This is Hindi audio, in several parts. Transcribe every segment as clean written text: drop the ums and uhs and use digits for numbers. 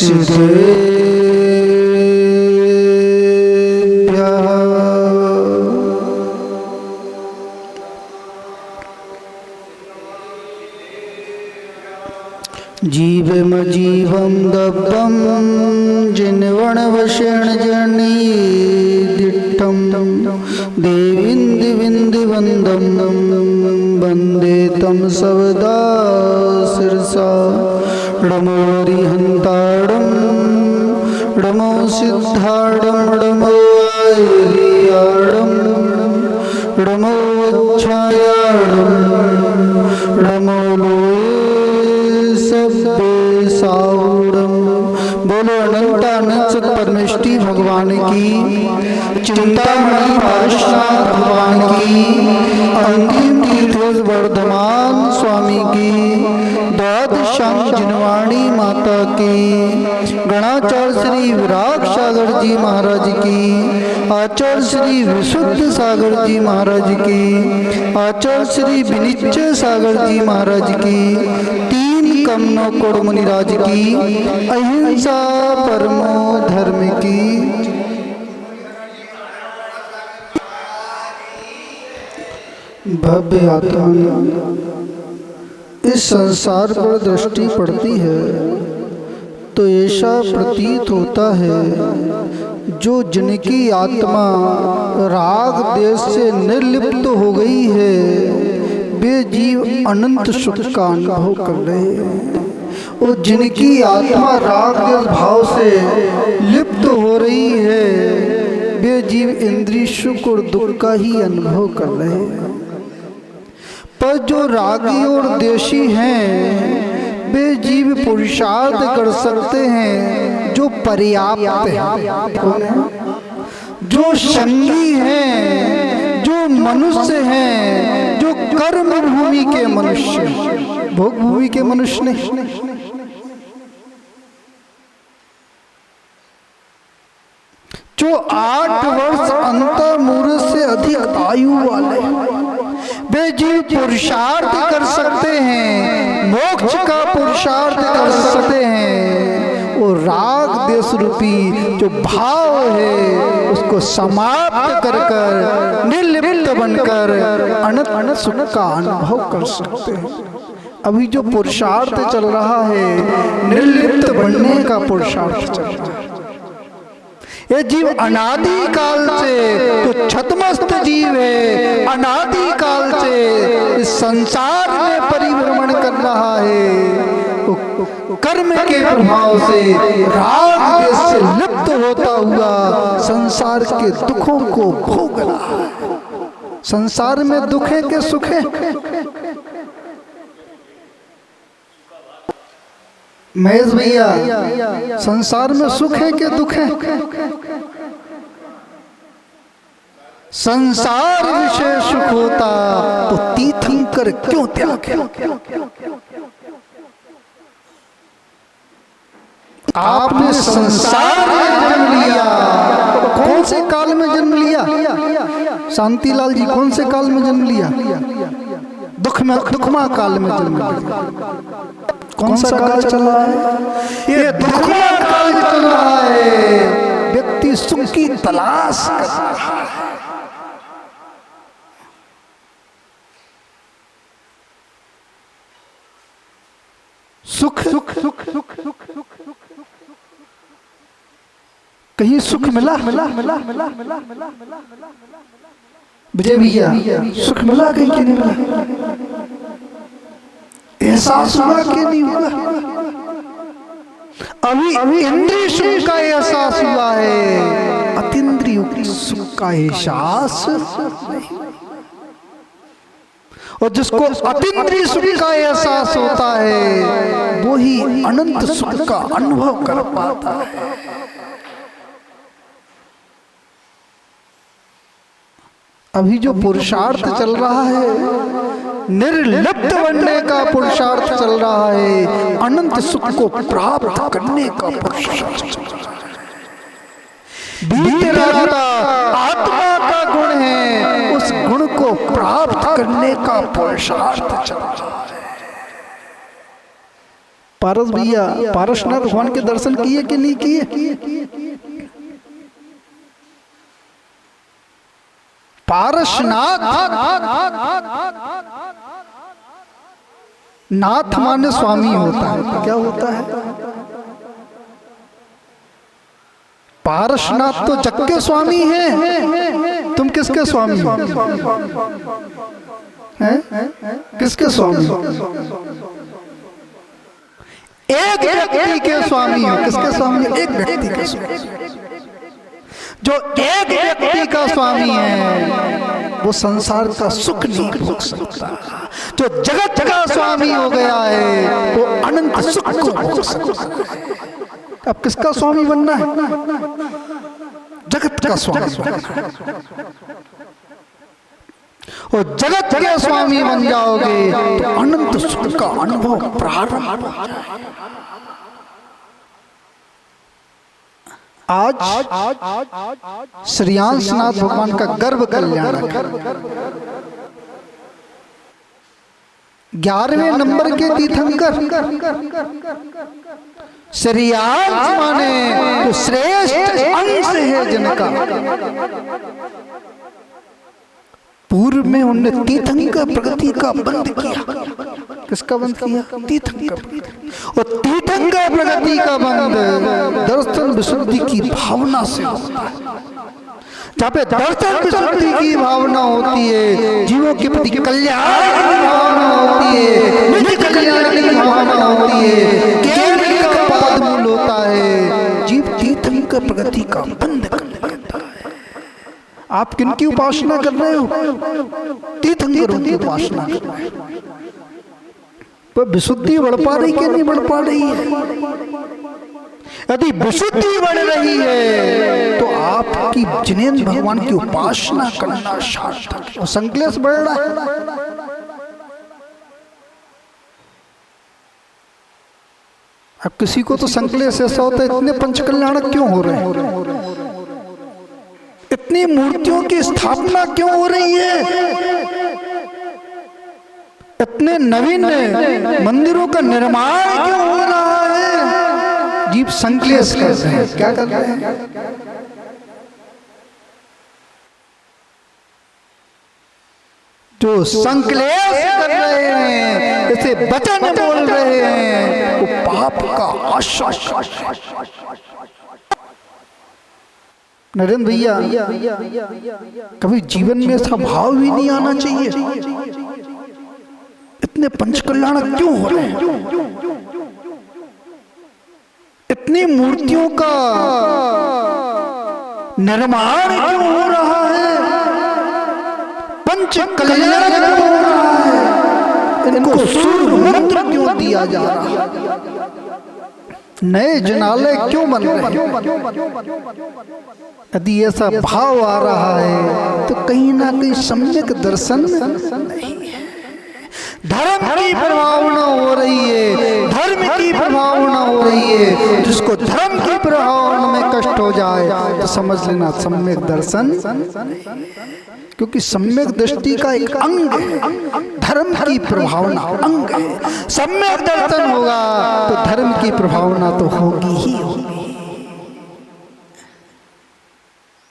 सिद्धेभ्यः जीवमजीवं दब्बं जिन्वणवशेण जनिदिष्टं देवीन्दिविन्दिवन्दं वन्दे तं सर्वदा शिरसा णमोरिहन्ताडं णमो सिद्धाडं णमो आयर्याडं णमो वच्छायाडं णमो बोलो अनंतानंद परमेष्टि भगवान की, चिंतामणि पार्श्वनाथ भगवान की, अंतिम तीर्थोज वर्धमान स्वामी की, द्वादशांग जिनवाणी माता की, गणाचार्य श्री विराग सागर जी महाराज की, आचार्य श्री विशुद्ध सागर जी महाराज की, आचार्य श्री विनिश्चय सागर जी महाराज की, कमनो कोड़ मुनिराज की, अहिंसा परमो धर्म की। भव्य आत्मा इस संसार पर दृष्टि पड़ती है तो ऐसा प्रतीत होता है जो जिनकी आत्मा राग देश से निर्लिप्त हो गई है वे जीव अनंत सुख का अनुभव कर रहे हैं, और जिनकी आत्मा राग देश भाव से लिप्त हो रही है वे जीव इंद्रिय सुख और दुख का ही अनुभव कर रहे हैं। पर जो रागी और देशी हैं वे जीव पुरुषार्थ कर सकते हैं जो पर्याप्त है, जो संगी हैं, जो मनुष्य हैं, जो कर्म भूमि के मनुष्य, भोग भूमि के मनुष्य नहीं। जो 8 वर्ष अंतर्मूर्त से अधिक आयु वाले वे जीव पुरुषार्थ कर सकते हैं, मोक्ष का पुरुषार्थ कर सकते हैं, और राग देश रूपी जो भाव है उसको समाप्त कर कर निर्लिप्त बनकर अनंत सुख का अनुभव कर सकते हैं। अभी जो पुरुषार्थ चल रहा है निर्लिप्त बनने का पुरुषार्थ चल रहा है। ये जीव अनादि काल से जो छतमस्त जीव है, अनादि काल से इस संसार में परिभ्रमण कर रहा है, कर्म के प्रभाव से राग देश से लिप्त होता हुआ संसार के दुखों को भोग रहा है। संसार में दुख है कि सुख है? महेश भैया, संसार में सुख है कि दुख है? संसार विषय सुख होता तो तीर्थंकर क्यों त्याग? आपने संसार में जन्म लिया, कौन से काल में जन्म लिया? शांतिलाल जी, कौन से काल में जन्म लिया? दुखमा काल में जन्म लिया। कौन सा काल चल रहा है? ये दुखमा काल चल रहा है। व्यक्ति सुख की तलाश कर रहा है। सुख कहीं सुख मिला? विजय भैया, सुख मिला कहीं कि नहीं मिला? एहसास हुआ कि नहीं हुआ? अभी इंद्रिय सुख का एहसास हुआ है, अतीन्द्रिय सुख का एहसास नहीं। और जिसको अतीन्द्रिय सुख का एहसास होता है वो ही अनंत सुख का अनुभव कर पाता है। अभी जो पुरुषार्थ चल रहा है निर्लिप्त बनने का पुरुषार्थ चल रहा है, अनंत सुख को प्राप्त करने का पुरुषार्थ चल रहा है। बीते रास्ता आत्मा का गुण है, उस गुण को प्राप्त करने का पुरुषार्थ चल रहा है। पारस भैया, पारसनाथ भगवान के दर्शन किए कि नहीं किए? पारसनाथ, नाथ माने स्वामी होता है। क्या होता है? पारसनाथ तो जग के स्वामी हैं। तुम किसके स्वामी हो? किसके स्वामी? एक व्यक्ति के स्वामी हो। किसके स्वामी? एक व्यक्ति के स्वामी। जो एक व्यक्ति का स्वामी है वो संसार का सुख नहीं भोग सकता। जो जगत का स्वामी हो गया है वो अनंत सुख को भोग सकता है। अब किसका स्वामी बनना है? जगत का स्वामी बनना है। और जगत के स्वामी बन जाओगे तो अनंत सुख का अनुभव प्रारंभ हो जाएगा। आज श्रीयांशनाथ भगवान का गर्भ कल्याण 11वें नंबर के तीर्थंकर श्रीयांश माने तो श्रेष्ठ अंश है जिनका। पूर्व में उनने तीर्थंकर प्रगति का बंद किया। किसका बंद किया? तीर्थंकर। और तीर्थंकर प्रगति का बंद दर्शन विशुद्धि की भावना से होता है। जहाँ पे दर्शन विशुद्धि की भावना होती है, जीवों के प्रति कल्याण की भावना होती है, नित्य कल्याण की भावना होती है, केवल का पाद मूल होता है, जीव तीर्थंकर प्रगति का बंद कर लेता है। आप किनकी उपासना कर रहे हो? तीर्थंकरों की उपासना कर रहे हो। तो विशुद्धि बढ़ पा रही कि नहीं बढ़ पा रही है? यदि विशुद्धि बढ़ रही है तो आपकी जिनेन्द्र भगवान की उपासना करना सार्थक है। संक्लेश बढ़ रहा है। अब किसी को तो संक्लेश ऐसा होता है, इतने पंचकल्याणक क्यों हो रहे हैं? इतनी मूर्तियों की स्थापना क्यों हो रही है? इतने नवीन मंदिरों का निर्माण क्यों हो रहा है? जीव संक्लेश कर रहे हैं। क्या कर रहे हैं? जो संक्लेश कर रहे हैं, ऐसे वचन बोल रहे हैं, वो पाप का आश्रय। नरेंद्र भैया, कभी जीवन में ऐसा भाव भी नहीं आना चाहिए? इतने पंचकल्याण क्यों हो रहे हैं? इतनी मूर्तियों का निर्माण क्यों हो रहा है? पंचकल्याण क्यों हो रहा है? इनको सूर्य मंत्र क्यों दिया जा रहा है? नए जनालय क्यों बन रहे हैं? यदि ऐसा भाव आ रहा है तो कहीं ना कहीं सम्यक दर्शन नहीं है। धर्म की प्रभावना हो रही है, धर्म की प्रभावना हो रही है। जिसको धर्म की प्रभावना में कष्ट हो जाए तो समझ लेना सम्यक दर्शन, क्योंकि सम्यक दृष्टि का एक अंग है, धर्म की प्रभावना अंग है। सम्यक दर्शन होगा तो धर्म की प्रभावना तो होगी ही होगी।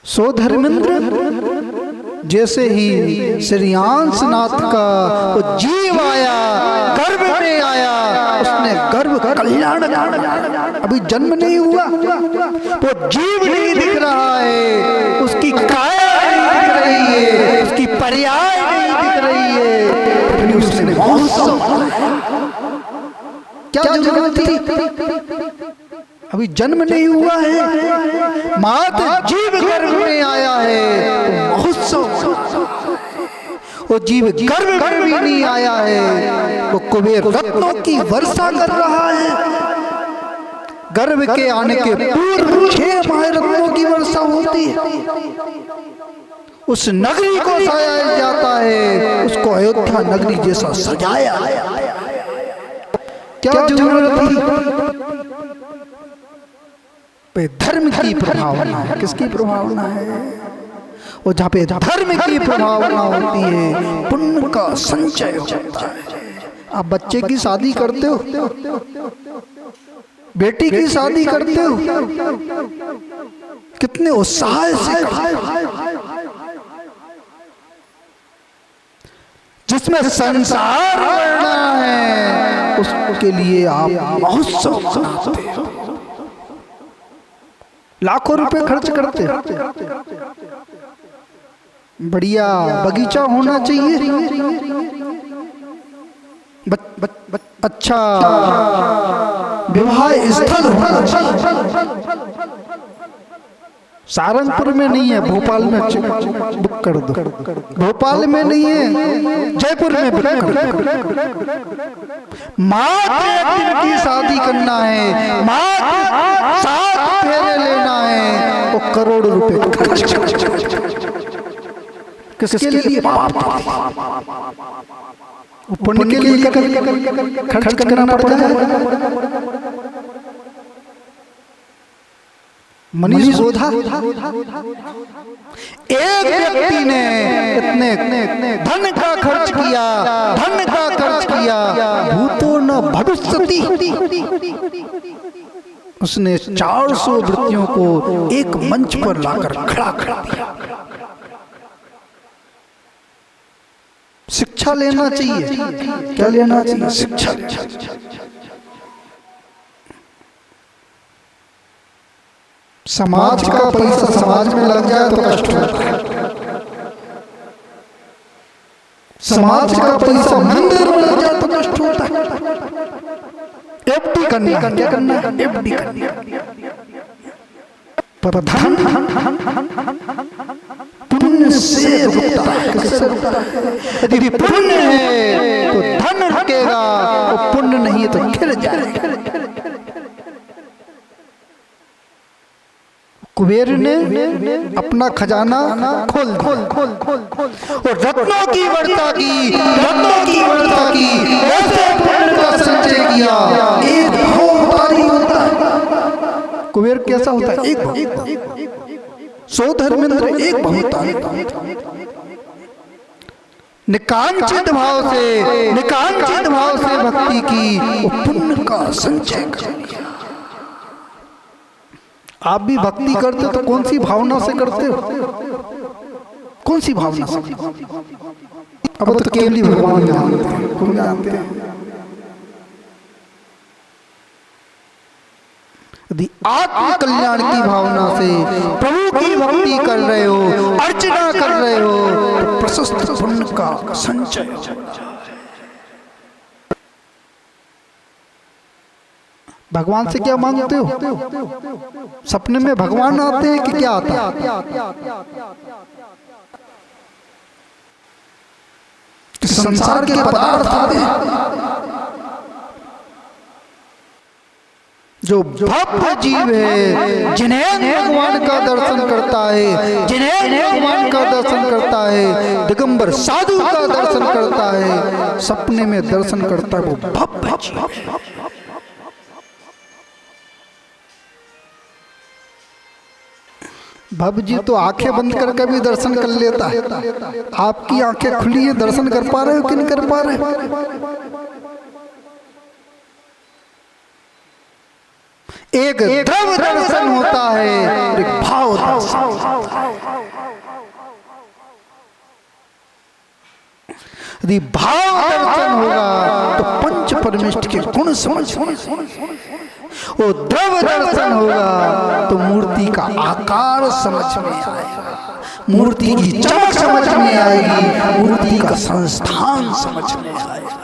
सो धर्मेंद्र, जैसे ही श्रीयांशनाथ का वो जीव आया, गर्भ में आया, उसने गर्भ कल्याण, अभी जन्म नहीं हुआ, वो जीव नहीं दिख रहा है, उसकी काया नहीं दिख रही है, उसकी पर्याय नहीं दिख रही है, उसने क्या जरूरत थी? अभी जन्म नहीं हुआ है, मात्र जीव गर्भ में आया है, महोत्सव। वो जीव गर्भ में भी नहीं आया है, वो कुबेर रत्नों की वर्षा कर रहा है। गर्भ के आने के पूर्व 6 माह रत्नों की वर्षा होती है। उस नगरी को सजाया जाता है, उसको अयोध्या नगरी जैसा सजाया। क्या जरूरत थी? धर्म की प्रभावना है। किसकी प्रभावना है? और जहाँ पे धर्म की प्रभावना होती है, पुण्य का संचय होता है, आप बच्चे की शादी करते हो, बेटी की शादी करते हो, कितने उत्साह से करते हो। जिसमें संसार करना है उसके लिए आप महोत्सव मनाते हो, लाखों रुपए खर्च करते हो। बढ़िया बगीचा होना चाहिए, अच्छा विवाह स्थल होना चाहिए। सहारनपुर में नहीं है, भोपाल में बुक कर दो। भोपाल में नहीं है, जयपुर में बुक कर दो। मात्र एक दिन की शादी करना है, मात्र 7 फेरे लेना है, वो करोड़ रुपए खर्च। किसके लिए? पुण्य के लिए खर्च करना पड़ता है। मनीष बोधा, एक व्यक्ति ने इतने धन का खर्च किया, धन का खर्च किया, भूतो न भविष्यति। उसने 400 वृत्तियों को एक मंच पर लाकर खड़ा कर दिया। शिक्षा लेना चाहिए, क्या लेना चाहिए? शिक्षा। समाज का पैसा समाज में लग जाए तो कष्ट होता है। समाज का पैसा मंदिर में लग जाए तो कष्ट होता है। एफडी करनी है, क्या करना है? एफडी करनी है। पर धन पुण्य से रुकता है। किससे रुकता है? यदि पुण्य है तो धन रुकेगा, और पुण्य नहीं है तो गिर जाएगा। कुबेर ने अपना खजाना खोल और रत्नों की वर्षा की, रत्नों की वर्षा की, ऐसे पुण्य का संचय किया। एक भाव नहीं होता है। कुबेर कैसा होता है? एक 100 धर्मेंद्र एक बहुत निकांचित भाव से, निकांचित भाव से भक्ति की, वो पुण्य का संचय कर लिया। आप भी भक्ति करते हो तो कौन सी भावना से करते हो? कौन सी भावना से? अब तो केवल भगवान जानते हैं, कौन जानते हैं? यदि आत्म कल्याण की भावना से प्रभु की भक्ति कर रहे हो, अर्चना कर रहे हो, तो प्रशस्त पुण्य का संचय। भगवान से क्या मांगते हो? सपने में भगवान आते हैं कि क्या आता है? कि संसार के पदार्थ आते हैं। जो भक्त जीव है, जिन्हें भगवान का दर्शन करता है, जिन्हें भगवान का दर्शन करता है, दिगंबर साधु का दर्शन करता है, सपने में दर्शन करता है, वो भक्त जीव है। भव जी तो आंखें बंद करके भी दर्शन कर लेता है। आपकी आंखें खुली है, दर्शन कर पा रहे हो कि नहीं कर पा रहे? एक द्रव दर्शन होता है, एक भाव दर्शन। यदि भाव दर्शन होगा तो पंच परमेष्ठ के गुण समझ, वो द्रव दर्शन होगा तो मूर्ति का आकार समझ में आएगा, मूर्ति की चमक समझ में आएगी, मूर्ति का संस्थान समझ में आएगा।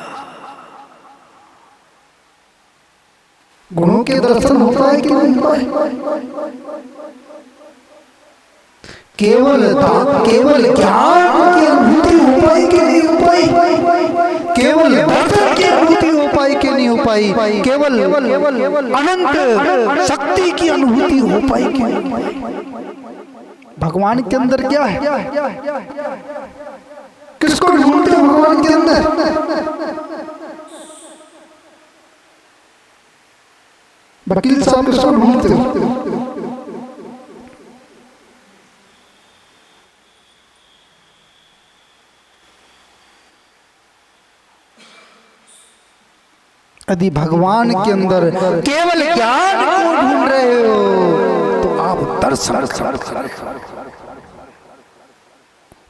गुणों के दर्शन होता है कि नहीं होता है? केवल ज्ञान की अनुभूति हो पाई कि नहीं हो पाई? केवल दर्शन की अनुभूति हो पाई कि नहीं हो पाई? केवल अनंत शक्ति की अनुभूति हो पाई कि नहीं हो पाई? भगवान के अंदर क्या है? किसको ढूंढते हो भगवान के अंदर? वकील साहब किसको ढूंढते हो? यदि भगवान के अंदर केवल ज्ञान को ढूंढ रहे हो तो आप दर्शन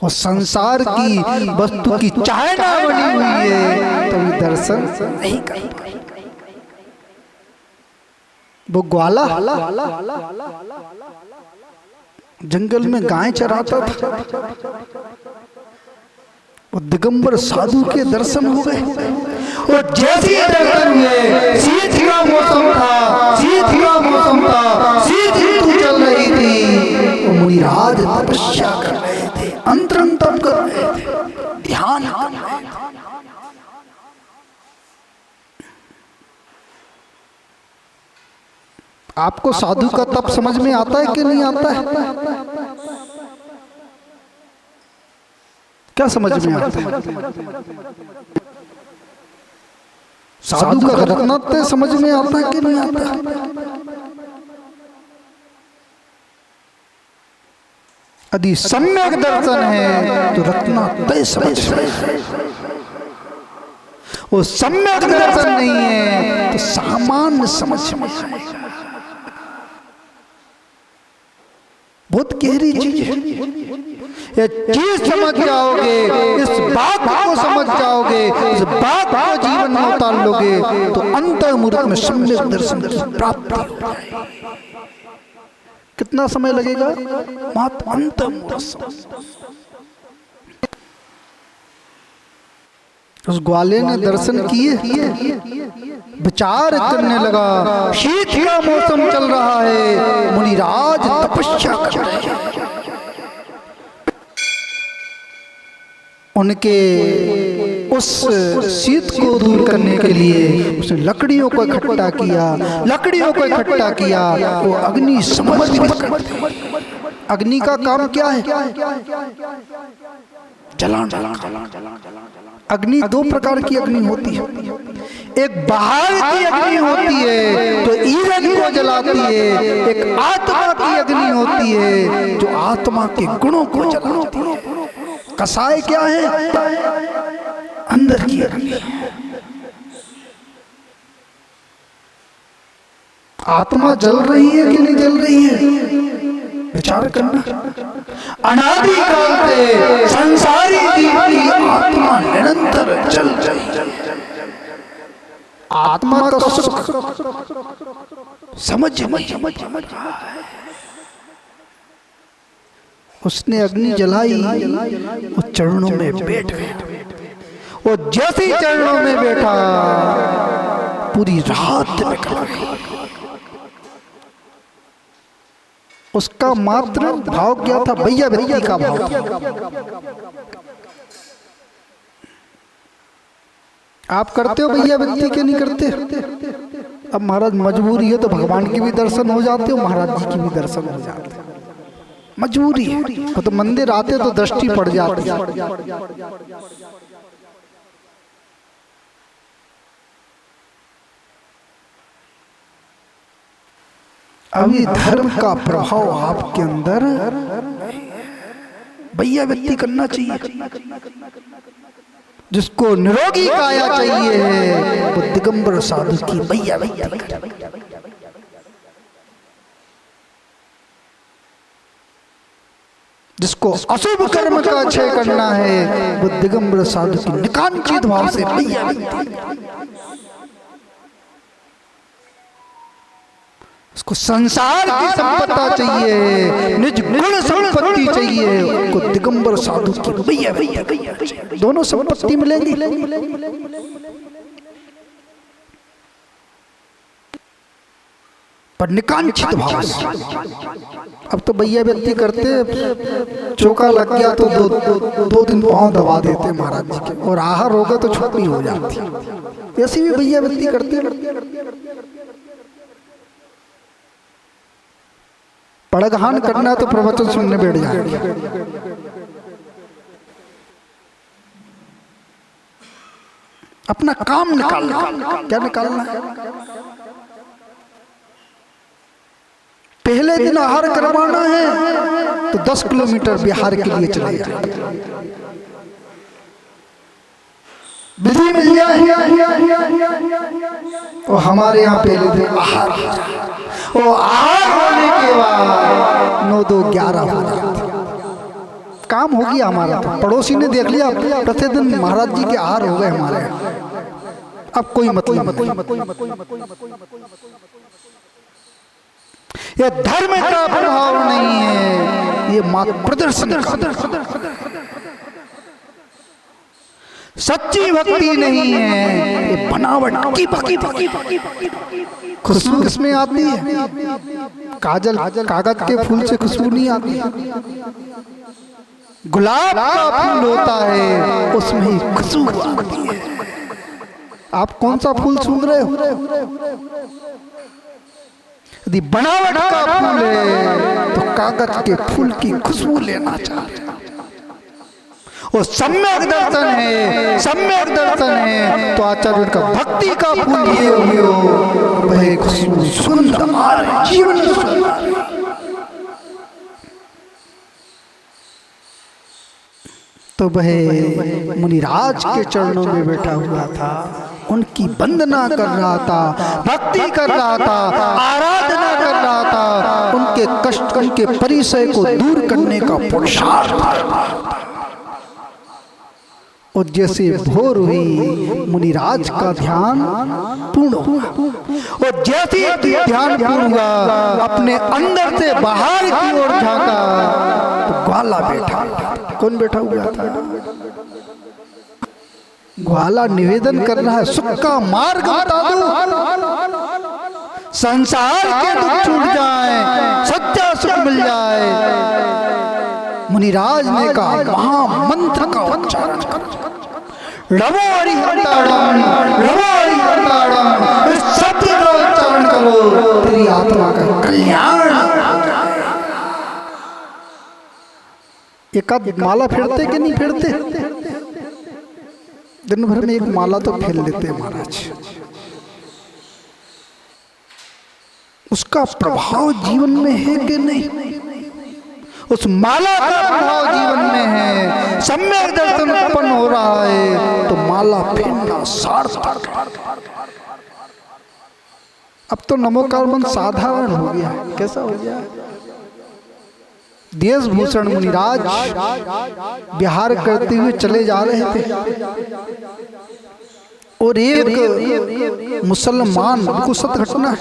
और संसार की वस्तु की चाहना बनी हुई है तो भी दर्शन नहीं कर पाए। वो ग्वाला जंगल में गाय चराता था, वो दिगंबर साधु के दर्शन हो गए और जैसे ही दर्शन हुए, शीत का मौसम था, शीत का मौसम था, शीत ऋतु चल रही थी, वो मुनिराज तपस्या कर रहे थे, अंतरंग तप कर रहे थे, ध्यान कर रहे थे। आपको साधु का तप समझ में आता है कि नहीं आता है? क्या समझ में आता है? साधु का रत्नात्रय समझ में आता है कि नहीं आता है? यदि सम्यक दर्शन है तो रत्नात्रय समझ में, वो सम्यक दर्शन नहीं है तो सामान्य समझ में आएगा। बहुत गहरी चीज है। ये चीज समझ जाओगे, इस बात को समझ जाओगे, इस बात को जीवन में उतार लोगे तो अंतर्मुहूर्त में सम्यक दर्शन की प्राप्ति हो जाएगी। कितना समय लगेगा? मात्र अंतर्मुहूर्त। उस ग्वाले ने दर्शन किए, विचार करने लगा, शीत का मौसम चल रहा है, मुनिराज तपस्या कर रहे हैं। उनके उस शीत को दूर करने के लिए उसने लकड़ियों को इकट्ठा किया, लकड़ियों को इकट्ठा किया। वो अग्नि समर्पित करते हैं। अग्नि का काम क्या है? जलाना। अग्नि दो प्रकार की अग्नि होती है। एक बाहर की अग्नि होती है तो ईंधन को जलाती है, एक आत्मा की अग्नि होती है जो आत्मा के गुणों को जलाती है। कसाय क्या है? अंदर की अग्नि। आत्मा जल रही है कि नहीं जल रही है? विचार करना। अनादि काल से संसारी जीव की आत्मा निरंतर जल रही है। आत्मा का सुख समझ उसने अग्नि जलाई, वो चरणों में बैठ गया। वो जैसे ही चरणों में बैठा पूरी रात निकल गई। उसका मात्र भाव क्या था? भैया व्यक्ति का भाव। आप करते हो भैया व्यक्ति के? नहीं करते। अब महाराज मजबूरी है तो भगवान के भी दर्शन हो जाते हो, महाराज जी की भी दर्शन हो जाते, मजबूरी है। तो मंदिर आते तो दृष्टि पड़ जाती है। अभी धर्म का प्रभाव आपके अंदर भैया व्यक्ति करना चाहिए। जिसको निरोगी काया चाहिए वो दिगंबर साधु की भैया व्यक्ति। जिसको अशुभ कर्म का क्षय करना है वो दिगंबर साधु की निकांचित भाव से भैया व्यक्ति। उसको संसार की संपत्ति चाहिए, निज गुण संपत्ति चाहिए, उसको दिगंबर साधु की भैया भैया दोनों संपत्ति मिलेंगी। पर निकांक्षित भाव से। अब तो भैया व्यक्ति करते, चौका लग गया तो दो दिन पांव दबा देते महाराज जी के, और आहार हो गया तो छुट्टी हो जाती। ऐसी भी भैया व्यक्ति करते। पड़गहान करना है तो प्रवचन सुनने बैठ जाएंगे। अपना काम निकालना। क्या निकालना है? पहले दिन आहार करवाना है तो 10 किलोमीटर बिहार के लिए चले जाए। विधि मिल जाए और हमारे यहाँ पहले दिन आहार हो जाए, और आहार होने के बाद 9 2 11 हो जाते, काम हो गया हमारा। तो पड़ोसी ने देख लिया प्रतिदिन महाराज जी के आहार हो गए हमारे यहाँ, अब कोई मतलब नहीं। ये धर्म का प्रभाव नहीं है, ये मात्र प्रदर्शन का, सच्ची भक्ति नहीं है, ये बनावट की भक्ति। खुशबू किसमें आती है? काजल कागज के फूल से खुशबू नहीं आती, गुलाब का फूल होता है उसमें ही खुशबू आती है। आप कौन सा फूल सूंघ रहे हो? यदि बनावट का फूल है तो कागज के फूल की खुशबू लेना चाहते हैं। वो सम्यक दर्शन है, सम्यक दर्शन है तो आचार्य का भक्ति का फूल ये हो, वह खुशबू सुंदर जीवन सुंदर। तो वह मुनिराज के चरणों में बैठा हुआ था, उनकी वंदना कर रहा था, भक्ति कर रहा था, आराधना कर रहा था, उनके कष्ट उनके परिचय को दूर करने का पुरुषार्थ कर रहा था। और जैसे भोर हुई मुनिराज का ध्यान पूर्ण हुआ, और जैसे ही ध्यान पूर्ण हुआ अपने अंदर से बाहर की ओर झांका तो ग्वाला बैठा। कौन बैठा हुआ था? ग्वाला निवेदन कर रहा है, सुख का मार्ग बता दो, संसार के दुख छूट जाए, सच्चा सुख मिल जाए। मुनिराज ने कहा महामंत्र का उच्चारण करो, रवो हरिहरताड़म, रवो हरिहरताड़म, इस शब्द का उच्चारण करो, तेरी आत्मा का कल्याण। एक आध माला फेरते कि नहीं फेरते? दिन भर में एक माला तो फेर लेते हैं महाराज। उसका प्रभाव जीवन में है कि नहीं? उस माला का प्रभाव जीवन में है, सम्यक दर्शन उत्पन्न हो रहा है तो माला फेरना सार्थक। अब तो नमोकार मंत्र साधारण हो गया। कैसा हो गया? देशभूषण मुनिराज विहार करते हुए चले जा रहे थे और एक मुसलमान, बिल्कुल सत्य घटना है,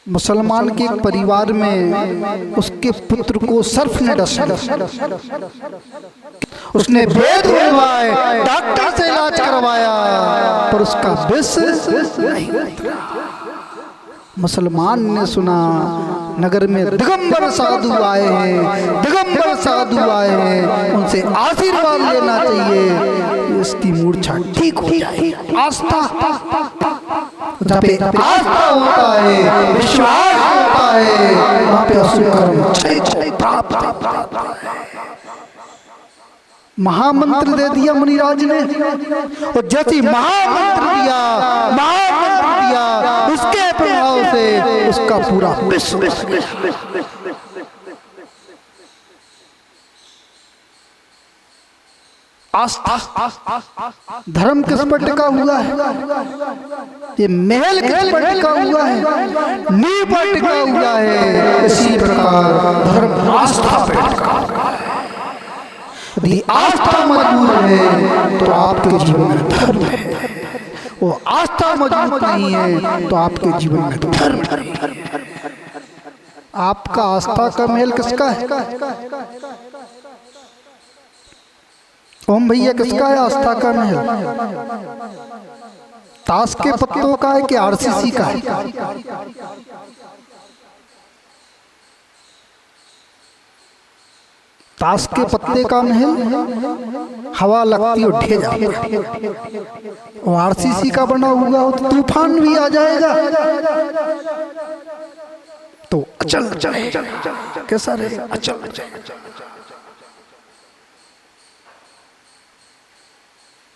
मुसलमान के एक परिवार में उसके पुत्र को सर्फ ने डसा, उसने वेद बुलवाए, डॉक्टर से इलाज करवाया पर उसका विष नहीं उतरा। मुसलमान ने सुना नगर में दिगंबर साधु आए हैं, दिगंबर साधु आए हैं, उनसे आशीर्वाद लेना चाहिए, इसकी मूर्छा ठीक हो जाए। आस्था, जहाँ पे आस्था होता है, विश्वास होता है, वहाँ पे असुर कर्म क्षय प्राप्त होता है। महामंत्र दे दिया मुनिराज ने, और जैसे महामंत्र दिया उसके प्रभाव से उसका पूरा विश्व आस्था धर्म किस पर टिका हुआ है? ये महल किस पर टिका हुआ है? नींव पर टिका हुआ है। इसी प्रकार धर्म आस्था पर टिका हुआ है। यदि आस्था मजबूत है तो आपके जीवन में धर्म है, वो आस्था मजबूत नहीं है तो आपके जीवन में धर्म। आपका आस्था का महल किसका है? ओम भैया किसका है आस्था का महल? ताश के पत्तों का है कि आरसीसी का है? ताश के पत्ते का महल हवा लगती और ढह जाता, और आरसीसी का बना हुआ हो तो तूफान भी आ जाएगा तो अचल रहेगा। कैसा रहेगा? अचल।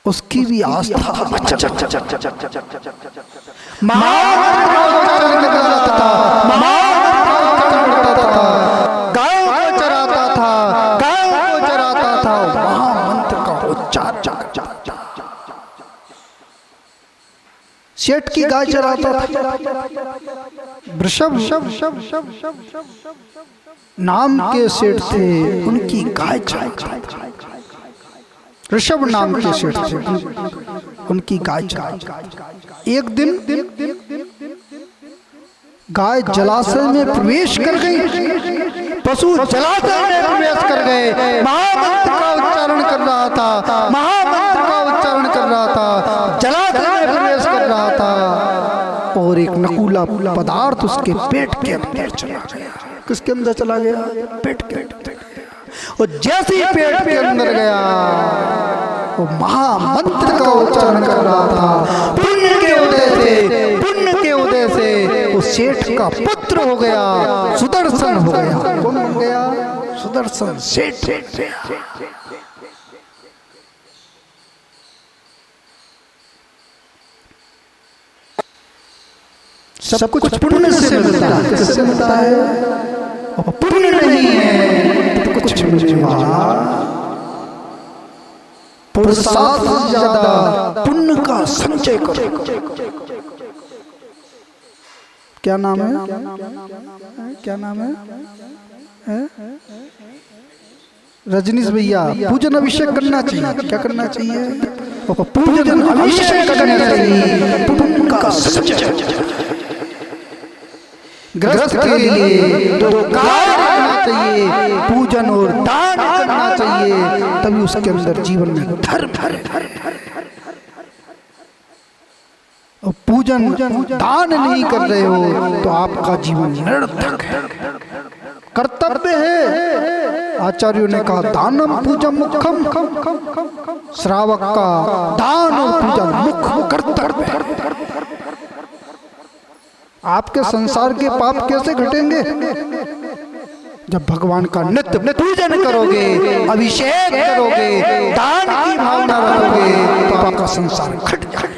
उसकी भी आस्था अचल। सेठ की गाय चराता था। वृषभ नाम के सेठ थे, उनकी गाय चराता था। ऋषभ नाम के सेठ थे, उनकी गाय चराता। एक दिन गाय जलाशय में प्रवेश कर गई, पशु जलाशय में प्रवेश कर गए, महामंत्र का उच्चारण कर रहा था, महामंत्र का उच्चारण कर रहा था, जलाशय में प्रवेश कर रहा था, और एक नकूला पदार्थ उसके पेट के अंदर चला गया। किसके अंदर चला गया? पेट के अंदर। और जैसे ही पेट के अंदर गया, वो महामंत्र का उच्चारण कर रहा था। पुण्य के उदय से, पुण्य के उदय से वो सेठ का पुत्र हो गया, सुदर्शन हो गया। कौन हो गया? सुदर्शन सेठ। सब कुछ पुण्य से मिलता है। किससे मिलता है? पुण्य नहीं है तो कुछ मिलने वाला। पुरुषार्थ से ज्यादा पुण्य का संचय करो। क्या नाम है? क्या नाम है? रजनीश भैया, पूजन अभिषेक करना चाहिए। क्या करना चाहिए? पूजन अभिषेक करना चाहिए, पुण्य का संचय। ग्रस्त के लिए 2 कार्य करना चाहिए, पूजन और दान करना चाहिए, तभी उसके अंदर जीवन में धर्म है। और पूजन दान नहीं कर रहे हो तो आपका जीवन निरर्थक है। कर्तव्य है, आचार्यों ने कहा दानम पूजम मुखम, श्रावक का दान और पूजन मुख कर्तव्य है। आपके संसार के पाप कैसे घटेंगे? जब भगवान का नित्य पूजन करोगे, अभिषेक करोगे, दान की भावना रखोगे, तो आपका संसार घट जाएगा।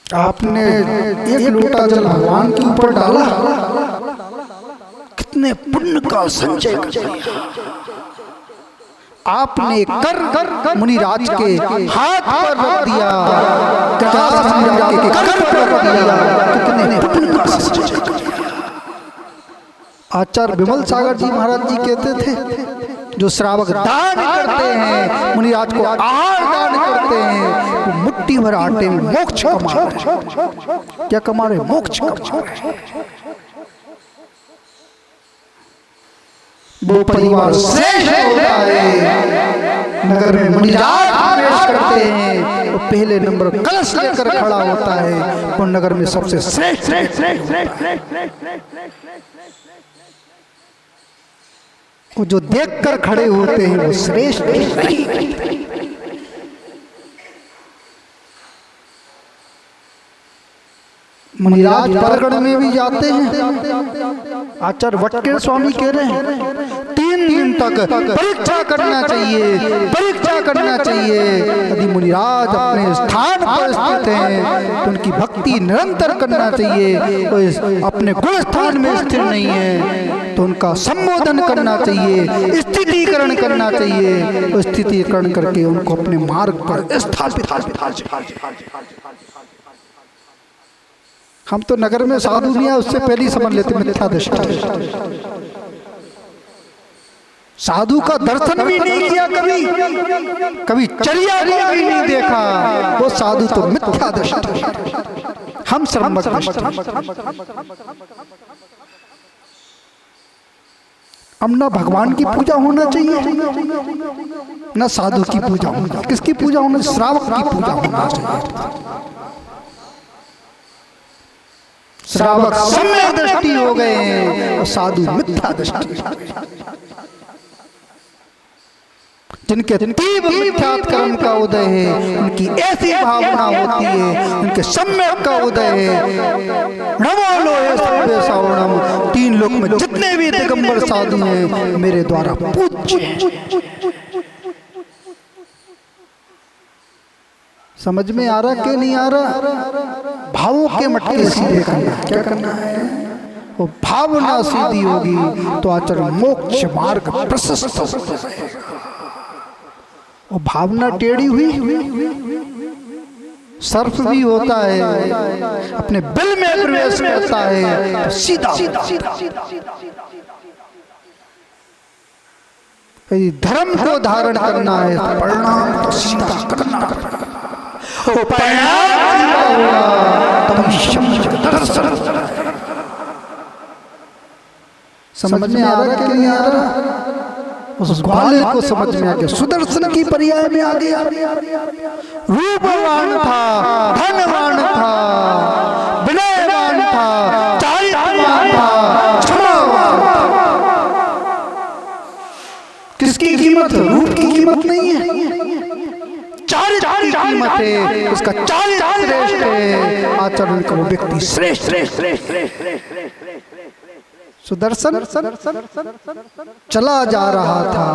आपने एक लोटा जल भगवान के ऊपर डाला, कितने पुण्य का संचय कर दिया। आपने कर मुनिराज के हाथ पर रख दिया, कर पर रख दिया, कितने पुण्य का संचय कर दिया। आचार्य विमल सागर जी महाराज जी कहते थे, जो श्रावक दान करते हैं, मुनिराज को आहार दान करते हैं, वो मुट्ठी भर आटे में मोक्ष कमा रहे। क्या कमा रहे? मोक्ष कमा रहे। वो परिवार श्रेष्ठ होता है। नगर में मुनिराज प्रवेश करते हैं, वो पहले नंबर कलश लेकर खड़ा होता है, वो नगर में सबसे श्रेष्ठ। वो जो देखकर खड़े होते हैं वो श्रेष्ठ नहीं। मुनिराज परगढ़ में भी जाते हैं। आचार्य वटकेर स्वामी कह रहे हैं 3 दिन तक परीक्षा करना चाहिए, परीक्षा करना चाहिए। यदि मुनिराज अपने स्थान पर स्थित हैं तो उनकी भक्ति निरंतर करना चाहिए। तो अपने गुण स्थान में स्थिर नहीं है तो उनका संबोधन करना चाहिए, स्थितिकरण करना चाहिए। तो स्थितिकरण करके उनको अपने मार्ग पर स्थापित। हम तो नगर में साधु नहीं है, उससे पहले ही समझ लेते मिथ्या दृष्टि। साधु का दर्शन भी नहीं किया कभी चर्या भी नहीं देखा, वो साधु तो मिथ्या दृष्टि। हम सम्यक हम ना भगवान की पूजा होना चाहिए, ना साधु की पूजा होना। किसकी पूजा होना? श्रावक की पूजा होना चाहिए। श्रावक सम्यक दृष्टि हो गए हैं और साधु मिथ्या दृष्टि। जिनके तीव्र मिथ्यात् कर्म का उदय है, उनकी ऐसी भावना होती है, उनके सम्यक का उदय है। नमो लोहे सर्वे सावणम, 3 लोक में जितने भी दिगंबर साधु हैं मेरे द्वारा पूज्य। समझ में आ रहा कि नहीं आ रहा? भावों के मटके सीधे करना। क्या करना है? वो भावना सीधी होगी तो आचरण मोक्ष मार्ग प्रशस्त होता है। वो भावना टेढ़ी हुई, सर्फ भी होता है, अपने बिल में प्रवेश करता है तो सीधा। यदि धर्म को धारण करना है तो परिणाम तो सीधा करना पड़ेगा। वो परिणाम सीधा होगा तभी दर्शन। समझ में आ रहा कि नहीं आ रहा? उस ग्वाले को समझ में आ गया, सुदर्शन की पर्याय में आ गया। रूपवान था, धनवान था, विनयवान था, चारित्रवान था, क्षमावान था। किसकी कीमत? रूप की कीमत नहीं है, चारित्र की कीमत है। उसका चारित्र श्रेष्ठ है, आचरण का वो व्यक्ति श्रेष्ठ। सुदर्शन चला जा रहा था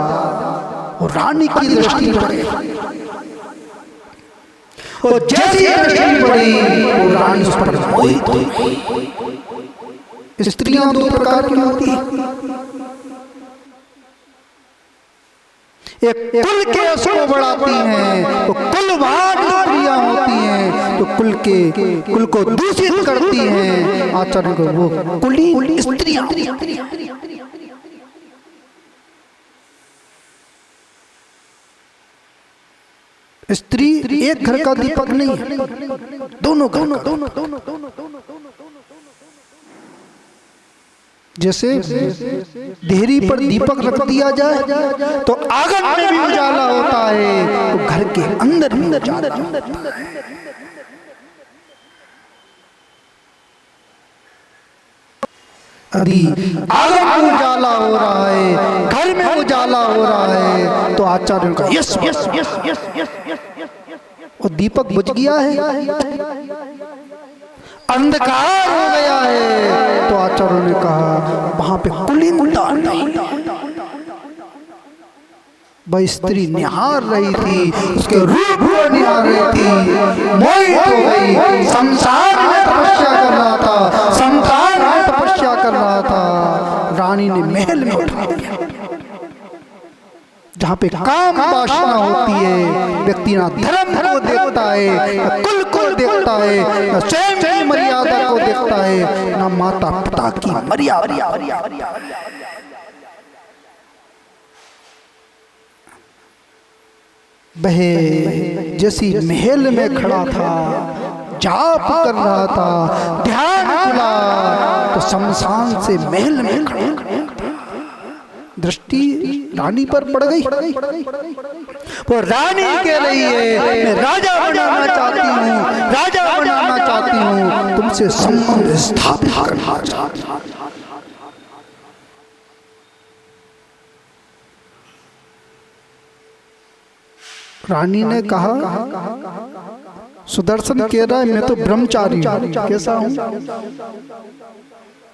और रानी की दृष्टि पड़ी, और जैसी दृष्टि पड़ी वो रानी उस पर मोहित हुई। स्त्रियां दो प्रकार की होती हैं, एक कुल के यश को बढ़ाती हैं तो कुलवान स्त्रियां होती हैं, तो कुल को दूषित करती हैं, आचरण को वो कुलीन स्त्रियां। स्त्री एक घर का दीपक नहीं है, दोनों घर का। जैसे देहरी पर दीपक रख दिया जाए तो आंगन में भी उजाला होता है, तो घर के अंदर यदि आंगन में उजाला हो रहा है, घर में उजाला हो रहा है, तो आचार्य का yes yes yes yes yes yes, और दीपक बुझ गया है, अंधकार हो गया है, तो आचार्यों ने कहा वहां पे कुलीनता नहीं। वह स्त्री निहार रही थी, उसके रूप को निहार रही थी, मोहित हो गई। संसार में तपस्या कर रहा था, संसार में तपस्या कर रहा था, रानी ने महल में उठा दिया। जहाँ पे काम वासना होती है, व्यक्ति ना धर्म को देखता है, ना कुल को देखता है, ना स्वयं की मर्यादा को देखता है, ना माता पिता की मर्यादा। वह जैसी महल में खड़ा था, जाप कर रहा था, ध्यान खुला तो शमशान से महल में खड़ा। दृष्टि रानी पर पड़ गई, वो रानी कह रही है मैं राजा बनाना चाहती हूँ, राजा बनाना चाहती हूँ, तुमसे संबंध स्थापित करना चाहती हूँ। रानी ने कहा, सुदर्शन कह रहा है मैं तो ब्रह्मचारी हूँ, कैसा हूँ?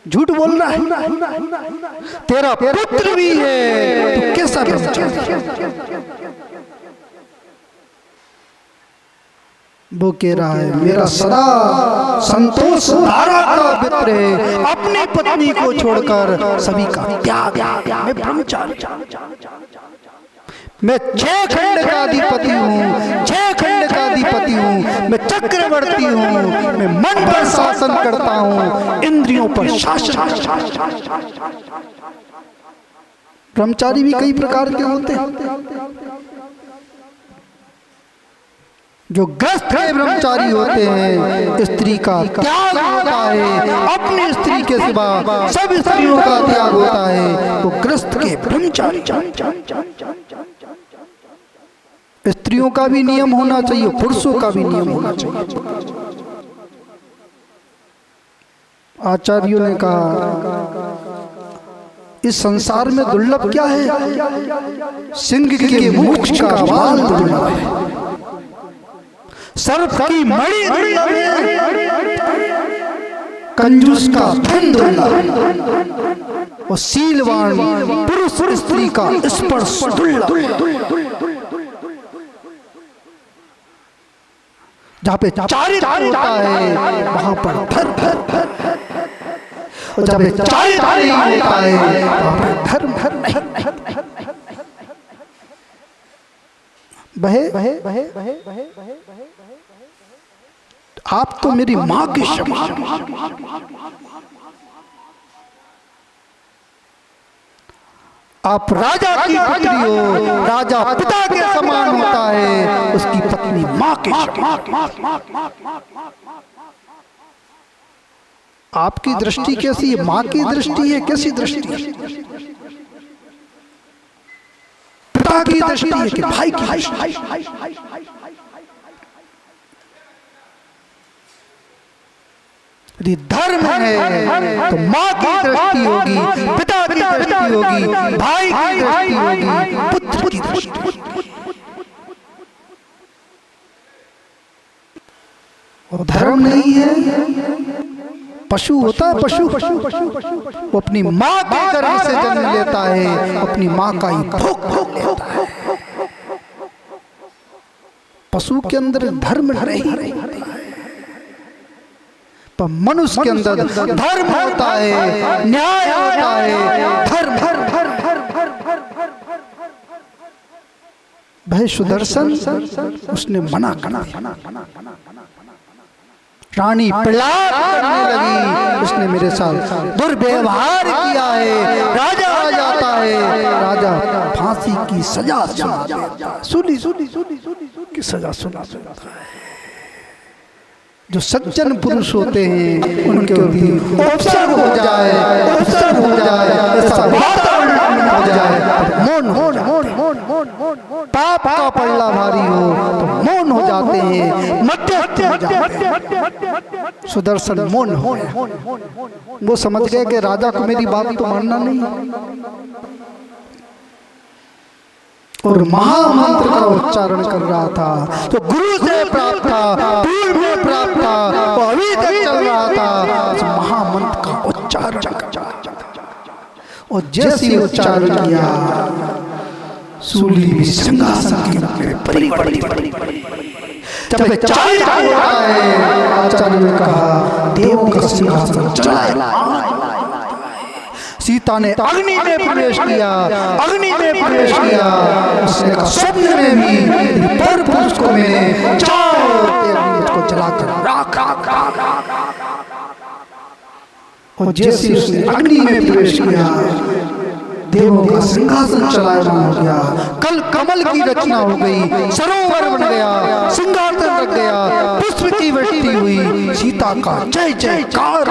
झूठ बोल रहा है, तेरा पुत्र भी है, तो कैसा ब्रह्मचारी? वो कह रहा है मेरा सदा संतोष धारा का मित्र है, अपनी पत्नी को छोड़कर सभी का त्याग, मैं ब्रह्मचारी, मैं 6 खंड का अधिपति हूँ, 6 खंड का अधिपति हूँ, मैं चक्रवर्ती हूँ, मैं मन पर शासन करता हूँ, इंद्रियों पर शासन। ब्रह्मचारी भी कई प्रकार के होते हैं। जो ग्रस्त के ब्रह्मचारी होते हैं, स्त्री का त्याग होता है, अपनी स्त्री के सिवा सब स्त्रियों का त्याग होता है, तो ग्रस्त के ब्रह्मचारी। स्त्रियों का भी नियम होना चाहिए, पुरुषों का भी नियम होना चाहिए। आचार्यों ने कहा इस संसार में दुर्लभ क्या है? सिंह के मुख का बाल दुर्लभ है, सर्प की मणि दुर्लभ है, कंजूस का धन दुर्लभ, और शीलवान पुरुष स्त्री का स्पर्श दुर्लभ। जहाँ पे चारित्र होता है वहां पर और जब चारित्र नहीं होता है धर्म नहीं। बहे आप तो मेरी माँ की समान, आप राजा की पुत्री हो, राजा पिता के समान होता है, उसकी पत्नी माँ के समान। आपकी दृष्टि कैसी है? माँ की दृष्टि है कैसी दृष्टि है? पिता की दृष्टि है कि भाई की दृष्टि? यदि धर्म है तो माँ की दृष्टि होगी, पिता की दृष्टि होगी, भाई की दृष्टि होगी, पुत्र की दृष्टि। और धर्म नहीं है, पशु होता है, पशु वो अपनी माँ के गर्भ से जन्म लेता है, अपनी माँ का ही भोग लेता है। पशु के अंदर धर्म नहीं, पर मनुष्य के अंदर धर्म होता है, न्याय होता है, धर्म। भाई सुदर्शन उसने मना कर दिया, रानी प्रहलाद करने लगी, उसने मेरे साथ दुर्व्यवहार किया है, राजा आ जाता है, राजा फांसी की सजा सुनी की सजा सुनाता है। जो सज्जन पुरुष होते हैं उनके उपसर्ग हो जाए, ऐसा वातावरण हो जाए, पाप का पल्ला भारी हो तो मौन हो जाते हैं, मध्यस्थ हो जाते हैं। सुदर्शन मौन हो, वो समझ गए कि राजा को मेरी बात तो मानना नहीं, और महामंत्र का उच्चारण कर रहा था, तो गुरु से प्राप्त था, पूर्व में प्राप्त था, वो अभी तक चल रहा था, उस महामंत्र का उच्चारण कर रहा था। और जैसे उच्चारण किया, सूली भी सिंहासन के परी पड़ी। जब चारित्र होता है, आचार्य ने कहा देवों का सिंहासन चला। सीता ने अग्नि में प्रवेश किया, उसने कहा स्वप्न में भी पर पुरुष को मैंने को जलाकर राख। और जैसे उसने अग्नि में प्रवेश किया, देवों का सिंहासन चलायमान हो गया, कल कमल की रचना हो गई, सरोवर बन गया, सिंहासन रख गया, पुष्प की वृष्टि हुई, सीता का जय जयकार।